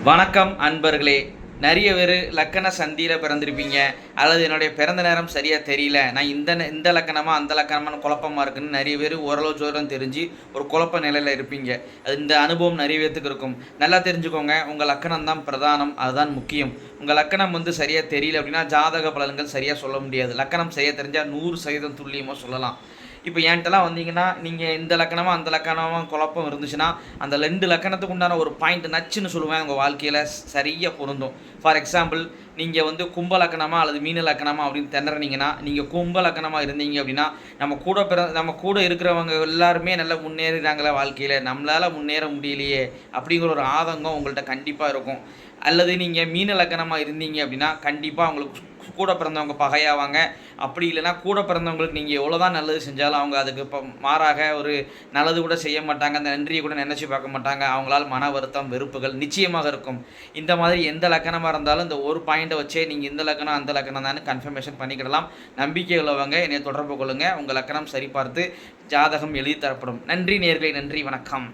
வணக்கம் அன்பர்களே. நிறைய பேர் லக்கண சந்தியில் பிறந்திருப்பீங்க, அல்லது என்னுடைய பிறந்த நேரம் சரியாக தெரியல, நான் இந்த லக்கணமா அந்த லக்கணமான குழப்பமாக இருக்குன்னு நிறைய பேர் ஓரளவு ஜோதிடம் தெரிஞ்சு ஒரு குழப்ப நிலையில் இருப்பீங்க. அது இந்த அனுபவம் நிறைய பேர்த்துக்கு இருக்கும். நல்லா தெரிஞ்சுக்கோங்க, உங்கள் லக்கணம் தான் பிரதானம், அதுதான் முக்கியம். உங்கள் லக்கணம் சரியாக தெரியல அப்படின்னா ஜாதக பலன்கள் சரியாக சொல்ல முடியாது. லக்கணம் சரியாக தெரிஞ்சால் 100% துல்லியமாக சொல்லலாம். இப்போ என்கிட்டலாம் வந்தீங்கன்னா, நீங்கள் இந்த லக்கணமாக அந்த லக்கணமாக குழப்பம் இருந்துச்சுன்னா, அந்த 2 லக்கணத்துக்கு உண்டான ஒரு பாயிண்ட் நச்சுன்னு சொல்லுவேன், உங்கள் வாழ்க்கையில் சரியாக பொருந்தும். ஃபார் எக்ஸாம்பிள், நீங்கள் கும்ப லக்கணமா அல்லது மீன லக்கணமா அப்படின்னு திணறினீங்கன்னா, நீங்கள் கும்ப லக்கணமாக இருந்தீங்க அப்படின்னா, நம்ம கூட இருக்கிறவங்க எல்லாருமே நல்லா முன்னேறினாங்களே வாழ்க்கையில், நம்மளால் முன்னேற முடியலையே அப்படிங்கிற ஒரு ஆதங்கம் உங்கள்கிட்ட கண்டிப்பாக இருக்கும். அல்லது நீங்கள் மீன லக்கணமாக இருந்தீங்க அப்படின்னா, கண்டிப்பாக அவங்களுக்கு கூட பிறந்தவங்க பகையாவாங்க. அப்படி இல்லைனா கூட பிறந்தவங்களுக்கு நீங்கள் எவ்வளோ தான் நல்லது செஞ்சாலும் அவங்க அதுக்கு இப்போ மாறாக ஒரு நல்லது கூட செய்ய மாட்டாங்க, அந்த நன்றியை கூட நினச்சி பார்க்க மாட்டாங்க. அவங்களால் மன வருத்தம், வெறுப்புகள் நிச்சயமாக இருக்கும். இந்த மாதிரி எந்த லக்கணமாக இருந்தாலும் இந்த ஒரு பாயிண்ட்டை வச்சே நீங்கள் இந்த லக்கணம் அந்த லக்கணம் தான் கன்ஃபர்மேஷன் பண்ணிக்கிடலாம். நம்பிக்கை உள்ளவங்க என்னை தொடர்பு கொள்ளுங்கள். உங்கள் லக்கணம் சரிபார்த்து ஜாதகம் எழுதி தரப்படும். நன்றி நேயர்களே, நன்றி, வணக்கம்.